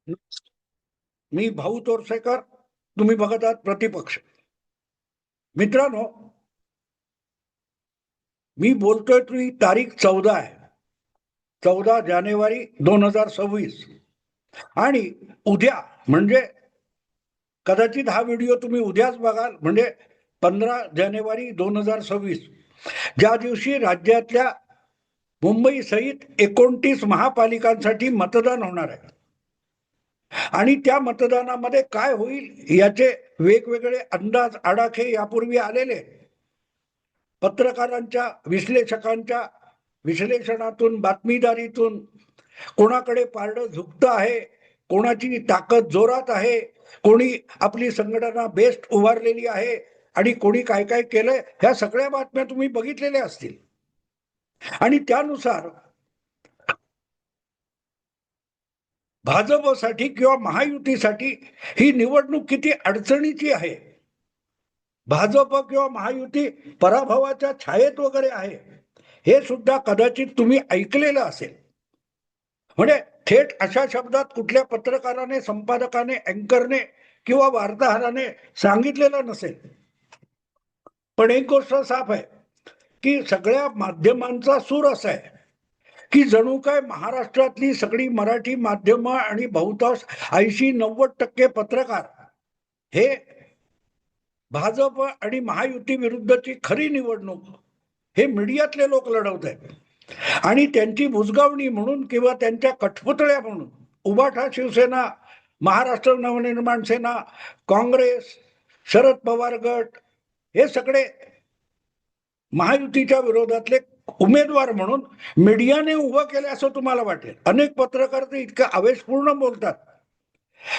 मी भाऊ तोरसेकर. तुम्ही बघत आहात प्रतिपक्ष. मित्रांनो, मी बोलतोय ती तारीख 14 आहे. 14 जानेवारी 2026. आणि उद्या म्हणजे कदाचित हा व्हिडिओ तुम्ही उद्याच बघाल, म्हणजे 15 जानेवारी 2026, ज्या दिवशी राज्यातल्या मुंबई सहित 29 महापालिकांसाठी मतदान होणार आहे. आणि त्या मतदानामध्ये काय होईल याचे वेगवेगळे अंदाज आडाखे यापूर्वी आलेले. पत्रकारांच्या विश्लेषकांच्या विश्लेषणातून, बातमीदारीतून कोणाकडे पारडं झुकतं आहे, कोणाची ताकद जोरात आहे, कोणी आपली संघटना बेस्ट उभारलेली आहे आणि कोणी काय काय केलंय, ह्या सगळ्या बातम्या तुम्ही बघितलेल्या असतील. आणि त्यानुसार भाजपसाठी किंवा महायुतीसाठी ही निवडणूक किती अडचणीची आहे. भाजप किंवा महायुती पराभवाच्या छायेत वगैरे आहे, हे सुद्धा कदाचित तुम्ही ऐकलेलं असेल. म्हणजे थेट अशा शब्दात कुठल्या पत्रकाराने, संपादकाने, अँकरने किंवा वार्ताहराने सांगितलेलं नसेल. पण एक गोष्ट साफ आहे की सगळ्या माध्यमांचा सूर असा आहे की जणू काय महाराष्ट्रातली सगळी मराठी माध्यमं आणि बहुतांश 80-90% पत्रकार हे भाजप आणि महायुती विरुद्धची खरी निवडणूक हे मीडियातले लोक लढवत आहेत. आणि त्यांची बुजगावणी म्हणून किंवा त्यांच्या कठपुतळ्या म्हणून उबाठा शिवसेना, महाराष्ट्र नवनिर्माण सेना, काँग्रेस, शरद पवार गट हे सगळे महायुतीच्या विरोधातले उमेदवार म्हणून मीडियाने उभं केले असं तुम्हाला वाटेल. अनेक पत्रकार तर इतकं आवेशपूर्ण बोलतात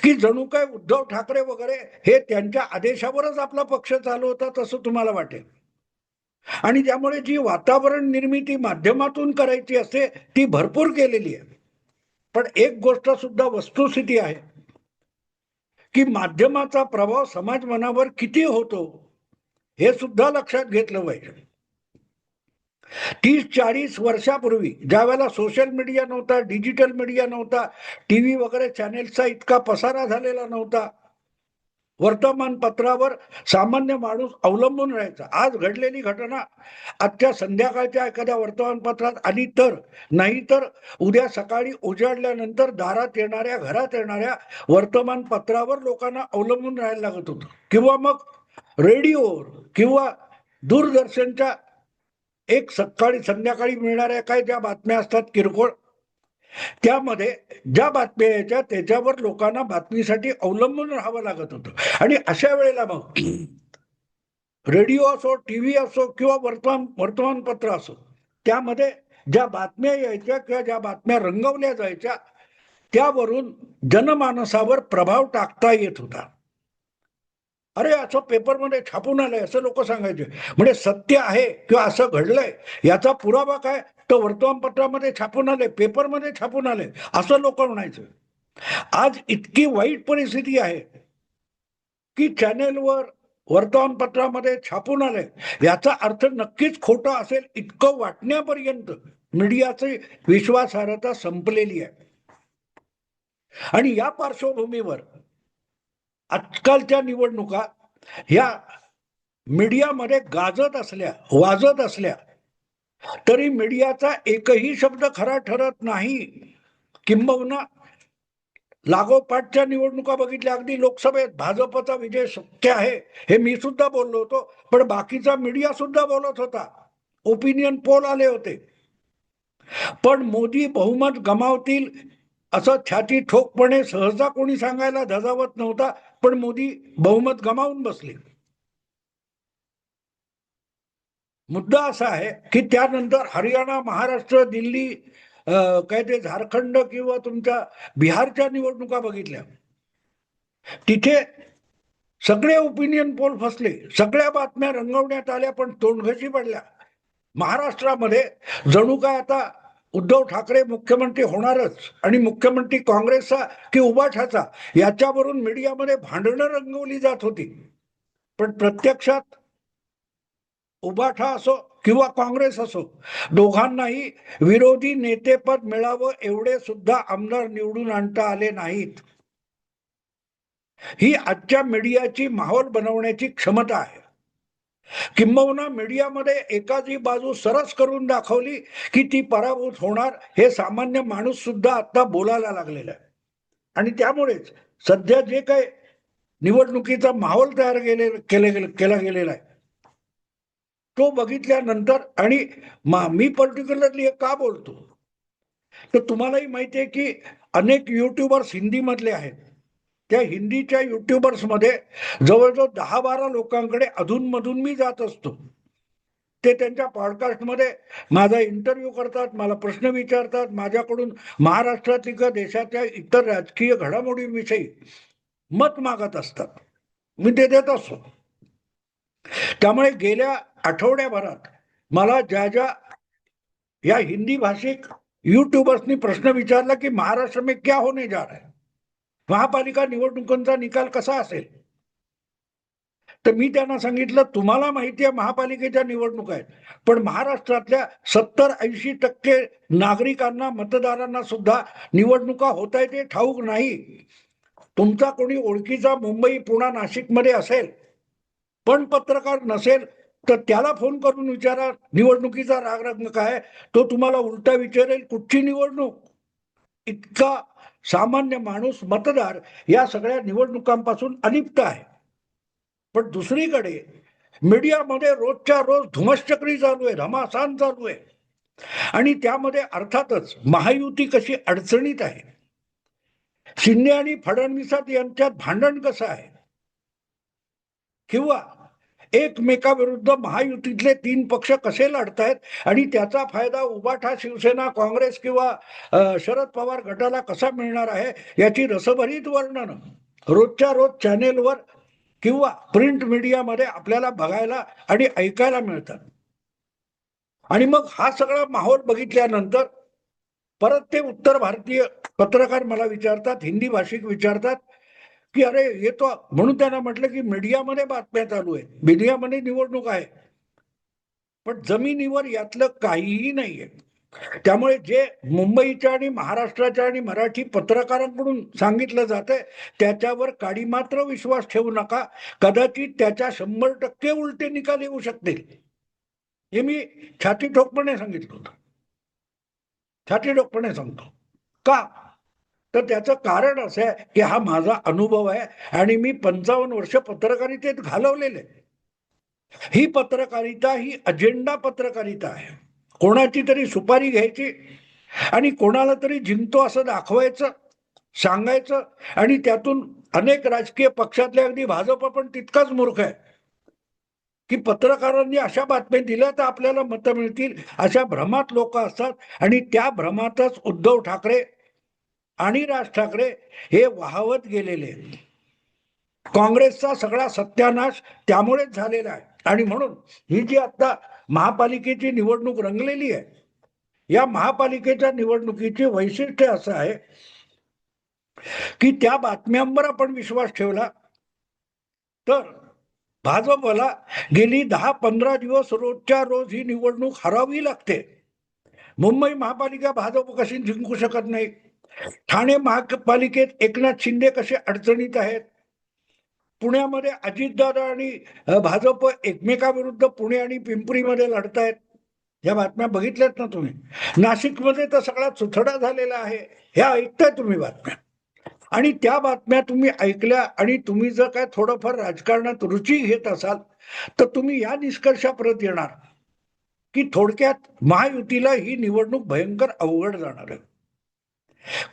की जणू काय उद्धव ठाकरे वगैरे हे त्यांच्या आदेशावरच आपला पक्ष चालवतात असं तुम्हाला वाटेल. आणि त्यामुळे जी वातावरण निर्मिती माध्यमातून करायची असते ती भरपूर केलेली आहे. पण एक गोष्ट सुद्धा वस्तुस्थिती आहे की माध्यमाचा प्रभाव समाज मनावर किती होतो हे सुद्धा लक्षात घेतलं पाहिजे. 30-40 वर्षापूर्वी ज्या वेळेला सोशल मीडिया नव्हता, डिजिटल मीडिया नव्हता, टीव्ही वगैरे चॅनेलचा इतका पसारा झालेला नव्हता, वर्तमानपत्रावर सामान्य माणूस अवलंबून राहायचा. आज घडलेली घटना आजच्या संध्याकाळच्या एखाद्या वर्तमानपत्रात आली तर, नाही तर उद्या सकाळी उजाडल्यानंतर दारात येणाऱ्या, घरात येणाऱ्या वर्तमानपत्रावर लोकांना अवलंबून राहायला लागत होतं. किंवा मग रेडिओवर किंवा दूरदर्शनच्या एक सकाळी संध्याकाळी मिळणाऱ्या काय ज्या बातम्या असतात किरकोळ, त्यामध्ये ज्या बातम्या यायच्या त्याच्यावर लोकांना बातमीसाठी अवलंबून राहावं लागत होतं. आणि अशा वेळेला मग रेडिओ असो, टीव्ही असो किंवा वर्तमानपत्र असो, त्यामध्ये ज्या बातम्या यायच्या किंवा ज्या बातम्या रंगवल्या जायच्या त्यावरून जनमानसावर प्रभाव टाकता येत होता. अरे असं पेपरमध्ये छापून आलंय असं लोक सांगायचे. म्हणजे सत्य आहे किंवा असं घडलंय याचा पुरावा काय, तर वर्तमानपत्रामध्ये छापून आले, पेपरमध्ये छापून आले असं लोक म्हणायचं. आज इतकी वाईट परिस्थिती आहे की चॅनेलवर, वर्तमानपत्रामध्ये छापून आले याचा अर्थ नक्कीच खोटा असेल इतकं वाटण्यापर्यंत मीडियाची विश्वासार्हता संपलेली आहे. आणि या पार्श्वभूमीवर आजकालच्या निवडणुका ह्या मीडियामध्ये गाजत असल्या, वाजत असल्या तरी मीडियाचा एकही शब्द खरा ठरत नाही. किंबहुना लागोपाठच्या निवडणुका बघितल्या, अगदी लोकसभेत भाजपचा विजय शक्य आहे हे मी सुद्धा बोललो होतो, पण बाकीचा मीडिया सुद्धा बोलत होता. ओपिनियन पोल आले होते. पण मोदी बहुमत गमावतील असं छाती ठोकपणे सहसा कोणी सांगायला धजावत नव्हता, पण मोदी बहुमत गमावून बसले. मुद्दा असा आहे की त्यानंतर हरियाणा, महाराष्ट्र, दिल्ली, काय ते झारखंड किंवा तुमच्या बिहारच्या निवडणुका बघितल्या, तिथे सगळे ओपिनियन पोल फसले, सगळ्या बातम्या रंगवण्यात आल्या पण तोंडघशी पडल्या. महाराष्ट्रामध्ये जणू काय आता उद्धव ठाकरे मुख्यमंत्री होणारच आणि मुख्यमंत्री काँग्रेसचा की उबाठाचा याच्यावरून मीडियामध्ये भांडणं रंगवली जात होती. पण प्रत्यक्षात उबाठा असो किंवा काँग्रेस असो, दोघांनाही विरोधी नेतेपद मिळावं एवढे सुद्धा आमदार निवडून आणता आले नाहीत. ही आजच्या मीडियाची माहोल बनवण्याची क्षमता आहे. किंबहुना मीडियामध्ये एखादी बाजू सरस करून दाखवली की ती पराभूत होणार, हे सामान्य माणूस सुद्धा आता बोलायला लागलेला आहे. आणि त्यामुळेच सध्या जे काही निवडणुकीचा माहोल तयार केला गेलेला आहे, तो बघितल्यानंतर आणि मी पर्टिक्युलरली का बोलतो, तर तुम्हालाही माहिती आहे की अनेक युट्यूबर्स हिंदी मधले आहेत. त्या हिंदीच्या युट्यूबर्स मध्ये जवळजवळ 10-12 लोकांकडे अधूनमधून मी जात असतो. ते त्यांच्या पॉडकास्टमध्ये माझा इंटरव्ह्यू करतात, मला प्रश्न विचारतात, माझ्याकडून महाराष्ट्रातील किंवा देशाच्या इतर राजकीय घडामोडींविषयी मत मागत असतात. मी ते देत असतो. त्यामुळे गेल्या आठवड्याभरात मला ज्या या हिंदी भाषिक यूट्यूबर्सनी प्रश्न विचारला की महाराष्ट्र में क्या होने जा रहा है, महापालिका निवडणुकांचा निकाल कसा असेल, तर मी त्यांना सांगितलं, तुम्हाला माहिती आहे महापालिकेच्या निवडणुका आहेत, पण महाराष्ट्रातल्या 70-80% नागरिकांना, मतदारांना सुद्धा निवडणुका होत आहेत हे ठाऊक नाही. तुमचा कोणी ओळखीचा मुंबई, पुणे, नाशिक मध्ये असेल पण पत्रकार नसेल, तर त्याला फोन करून विचारा निवडणुकीचा रागरंग काय, तो तुम्हाला उलटा विचारेल कुठची निवडणूक. इतका सामान्य माणूस, मतदार या सगळ्या निवडणुकांपासून अलिप्त आहे. पण दुसरीकडे मीडियामध्ये रोजच्या रोज धुमश्चक्री चालू आहे, रमासान चालू आहे. आणि त्यामध्ये अर्थातच महायुती कशी अडचणीत आहे, शिंदे आणि फडणवीसात यांच्यात भांडण कसं आहे, किंवा एकमेकाविरुद्ध महायुतीतले 3 पक्ष कसे लढतायत आणि त्याचा फायदा उबाठा, शिवसेना, काँग्रेस किंवा शरद पवार गटाला कसा मिळणार आहे, याची रसभरीत वर्णन रोजच्या रोज चॅनेलवर किंवा प्रिंट मीडियामध्ये आपल्याला बघायला आणि ऐकायला मिळतात. आणि मग हा सगळा माहोल बघितल्यानंतर परत ते उत्तर भारतीय पत्रकार मला विचारतात, हिंदी भाषिक विचारतात की अरे हे तो, म्हणून त्यांना म्हटलं की मीडियामध्ये बातम्या चालू आहेत, मीडियामध्ये निवडणूक आहे, पण जमिनीवर यातलं काहीही नाहीये. त्यामुळे जे मुंबईच्या आणि महाराष्ट्राच्या आणि मराठी पत्रकारांकडून सांगितलं जातंय त्याच्यावर काडी मात्र विश्वास ठेवू नका. कदाचित त्याच्या 100% उलटे निकाल येऊ शकतील. हे मी छाती ठोकपणे सांगितलं होतं, छाती ठोकपणे सांगतो. का, तर त्याचं कारण असं आहे की हा माझा अनुभव आहे आणि मी 55 वर्ष पत्रकारितेत घालवलेले. ही पत्रकारिता ही अजेंडा पत्रकारिता आहे. कोणाची तरी सुपारी घ्यायची आणि कोणाला तरी जिंकतो असं दाखवायचं, सांगायचं, आणि त्यातून अनेक राजकीय पक्षातले, अगदी भाजप पण तितकाच मूर्ख आहे की पत्रकारांनी अशा बातम्या दिल्या तर आपल्याला मतं मिळतील, अशा भ्रमात लोक असतात. आणि त्या भ्रमातच उद्धव ठाकरे आणि राज ठाकरे हे वाहवत गेलेले. काँग्रेसचा सगळा सत्यानाश त्यामुळेच झालेला आहे. आणि म्हणून ही जी आता महापालिकेची निवडणूक रंगलेली आहे, या महापालिकेच्या निवडणुकीचे वैशिष्ट्य असं आहे की त्या बातम्यांवर आपण विश्वास ठेवला तर भाजपला गेली 10-15 दिवस रोजच्या रोज ही निवडणूक हरावी लागते. मुंबई महापालिका भाजप कशी जिंकू शकत नाही, ठाणे महापालिकेत एकनाथ शिंदे कसे अडचणीत आहेत, पुण्यामध्ये अजितदादा आणि भाजप एकमेकाविरुद्ध पुणे आणि पिंपरीमध्ये लढतायत, या बातम्या बघितल्यात ना तुम्ही. नाशिकमध्ये तर सगळा चुथडा झालेला आहे, ह्या ऐकताय तुम्ही बातम्या. आणि त्या बातम्या तुम्ही ऐकल्या आणि तुम्ही जर काय थोडंफार राजकारणात रुची घेत असाल तर तुम्ही या निष्कर्षापर्यंत येणार की थोडक्यात महायुतीला ही निवडणूक भयंकर अवघड जाणार आहे.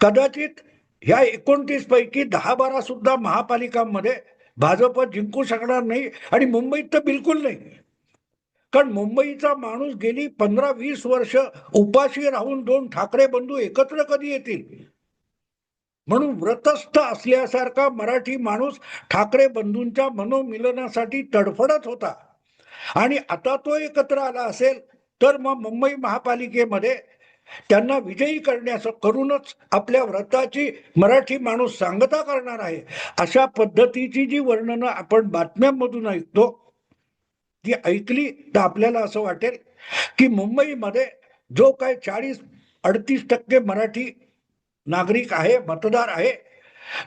कदाचित ह्या 29 पैकी 10-12 सुद्धा महापालिकांमध्ये भाजप जिंकू शकणार नाही आणि मुंबईत तर बिलकुल नाही. कारण मुंबईचा माणूस गेली 15-20 वर्ष उपाशी राहून 2 ठाकरे बंधू एकत्र कधी येतील म्हणून व्रतस्थ असल्यासारखा मराठी माणूस ठाकरे बंधूंच्या मनोमिलनासाठी तडफडत होता. आणि आता तो एकत्र आला असेल तर मग मुंबई महापालिकेमध्ये त्यांना विजयी करण्याचं करूनच आपल्या व्रताची मराठी माणूस सांगता करणार आहे. अशा पद्धतीची जी वर्णनं आपण बातम्यांमधून ऐकतो ती ऐकली तर आपल्याला असं वाटेल की मुंबईमध्ये जो काय 40-38% मराठी नागरिक आहे, मतदार आहे,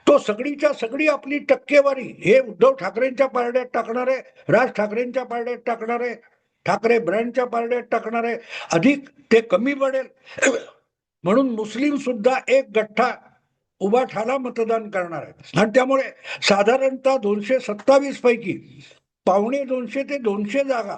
तो सगळीच्या सगळी आपली टक्केवारी हे उद्धव ठाकरेंच्या पारड्यात टाकणार आहे, राज ठाकरेंच्या पारड्यात टाकणार आहे, ठाकरे ब्रँडच्या पारड्यात टाकणार आहे, अधिक ते कमी पडेल म्हणून मुस्लिम सुद्धा एक गठ्ठा उभा ठाला मतदान करणार आहे. आणि त्यामुळे साधारणतः 227 पैकी 1.25 ते 200 जागा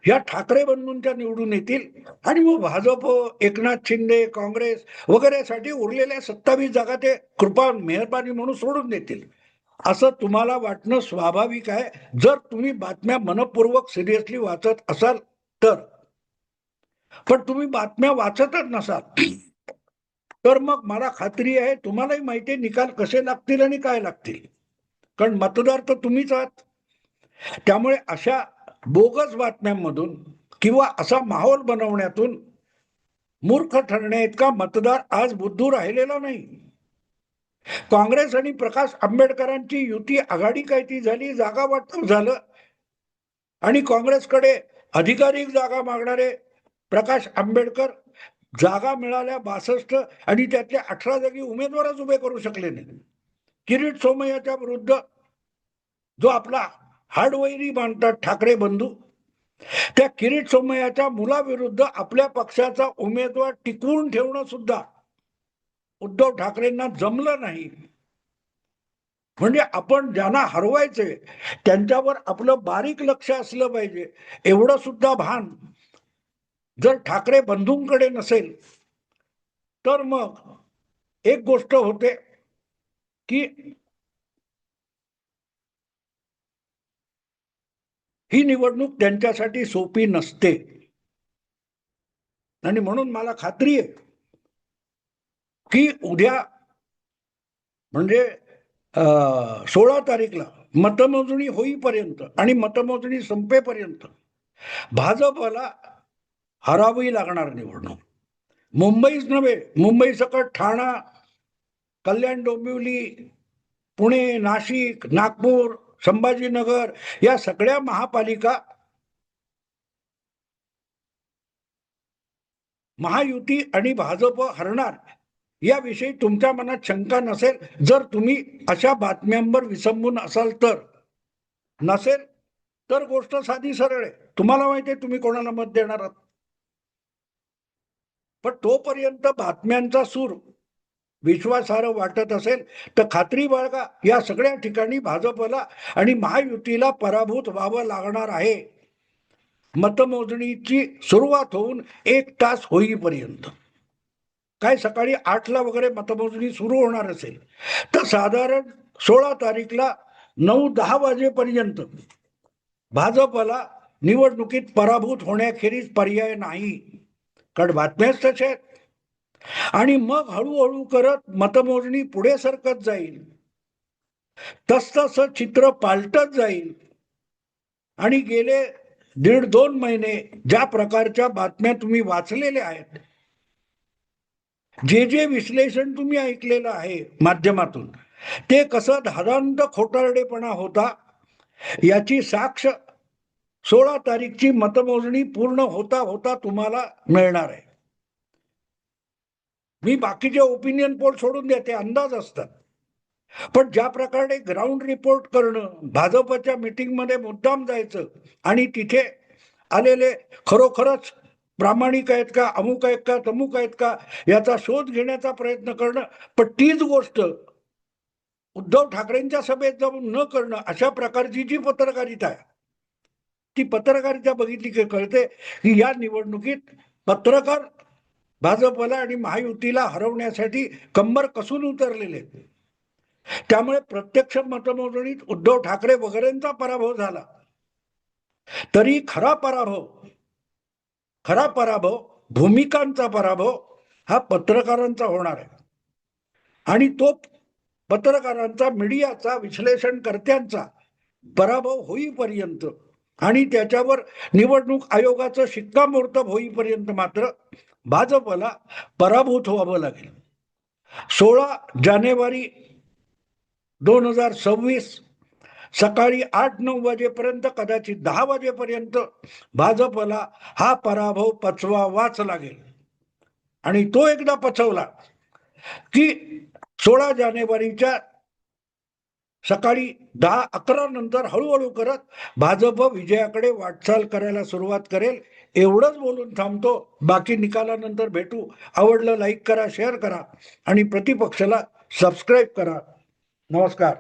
या ठाकरे बंधूंच्या निवडून येतील आणि मग भाजप, एकनाथ शिंदे, काँग्रेस वगैरेसाठी उरलेल्या 27 जागा ते कृपा मेहरबानी म्हणून सोडून देतील असं तुम्हाला वाटणं स्वाभाविक आहे, जर तुम्ही बातम्या मनपूर्वक सिरियसली वाचत असाल तर. पण तुम्ही बातम्या वाचतच नसाल तर मग मला खात्री आहे तुम्हालाही माहिती आहे निकाल कसे लागतील आणि काय लागतील, कारण मतदार तर तुम्हीच आहात. त्यामुळे अशा बोगस बातम्यांमधून किंवा असा माहोल बनवण्यातून मूर्ख ठरण्या इतका मतदार आज बुद्धू राहिलेला नाही. काँग्रेस आणि प्रकाश आंबेडकरांची युती आघाडी काय ती झाली, जागा वाटप झालं आणि काँग्रेसकडे अधिकाधिक जागा मागणारे प्रकाश आंबेडकर जागा मिळाल्या 62 आणि त्यातल्या 18 जागी उमेदवारच उभे करू शकले नाही. किरीट सोमय्याच्या विरुद्ध जो आपला हाडवैरी मानतात ठाकरे बंधू, त्या किरीट सोमय्याच्या मुलाविरुद्ध आपल्या पक्षाचा उमेदवार टिकवून ठेवणं सुद्धा उद्धव ठाकरेंना जमलं नाही. म्हणजे आपण ज्यांना हरवायचे त्यांच्यावर आपलं बारीक लक्ष असलं पाहिजे, एवढं सुद्धा भान जर ठाकरे बंधूंकडे नसेल तर मग एक गोष्ट होते की ही निवडणूक त्यांच्यासाठी सोपी नसते. आणि म्हणून मला खात्री आहे की उद्या म्हणजे 16 तारीखला मतमोजणी होईपर्यंत आणि मतमोजणी संपेपर्यंत भाजपला हरावी लागणार निवडणूक. मुंबईच नव्हे, मुंबई सकट ठाणा, कल्याण, डोंबिवली, पुणे, नाशिक, नागपूर, संभाजीनगर या सगळ्या महापालिका महायुती आणि भाजप हरणार याविषयी तुमच्या मनात शंका नसेल, जर तुम्ही अशा बातम्यांवर विसंबून असाल तर. नसेल तर गोष्ट साधी सरळ आहे, तुम्हाला माहिती आहे तुम्ही कोणाला मत देणार आहात. पण तोपर्यंत बातम्यांचा सूर विश्वासार्ह वाटत असेल तर खात्री बाळगा, या सगळ्या ठिकाणी भाजपला आणि महायुतीला पराभूत व्हावं लागणार आहे मतमोजणीची सुरुवात होऊन 1 तास होईपर्यंत. काय सकाळी 8ला वगैरे मतमोजणी सुरू होणार असेल तर साधारण 16 तारीखला 9-10 वाजेपर्यंत भाजपला निवडणुकीत पराभूत होण्याखेरीज पर्याय नाही, कारण बातम्याच तशा आहेत. आणि मग हळूहळू करत मतमोजणी पुढे सरकत जाईल, तसतसं चित्र पालटत जाईल आणि गेले 1.5-2 महिने ज्या प्रकारच्या बातम्या तुम्ही वाचलेल्या आहेत, जे जे विश्लेषण तुम्ही ऐकलेलं आहे माध्यमातून, ते कसं धादांत खोटारडेपणा होता याची साक्ष 16 तारीखची मतमोजणी पूर्ण होता होता तुम्हाला मिळणार आहे. मी बाकीचे ओपिनियन पोल सोडून द्या, ते अंदाज असतात, पण ज्या प्रकारे ग्राउंड रिपोर्ट करणं, भाजपच्या मीटिंगमध्ये मुद्दाम जायचं आणि तिथे आलेले खरोखरच प्रामाणिक आहेत का, अमुक आहेत का, तमुक आहेत का याचा शोध घेण्याचा प्रयत्न करणं, पण तीच गोष्ट उद्धव ठाकरेंच्या सभेत जाऊन न करणं, अशा प्रकारची जी पत्रकारिता आहे ती पत्रकारिता बघितली की कळते की या निवडणुकीत पत्रकार भाजपला आणि महायुतीला हरवण्यासाठी कंबर कसून उतरलेले. त्यामुळे प्रत्यक्ष मतमोजणीत उद्धव ठाकरे वगैरेंचा पराभव झाला तरी खरा पराभव भूमिकांचा पराभव हा पत्रकारांचा होणार आहे. आणि तो पत्रकारांचा, मीडियाचा, विश्लेषणकर्त्यांचा पराभव होईपर्यंत आणि त्याच्यावर निवडणूक आयोगाचं शिक्कामोर्तब होईपर्यंत मात्र भाजपला पराभूत व्हावं लागेल. 16 जानेवारी 2026 सकाळी 8-9 वाजेपर्यंत, कदाचित 10 वाजेपर्यंत भाजपला हा पराभव पचवावाच लागेल. आणि तो एकदा पचवला की 16 जानेवारीच्या सकाळी 10-11 नंतर हळूहळू करत भाजप विजयाकडे वाटचाल करायला सुरुवात करेल. एवढंच बोलून थांबतो. बाकी निकालानंतर भेटू. आवडलं लाईक करा, शेअर करा आणि प्रतिपक्षाला सबस्क्राईब करा. नमस्कार.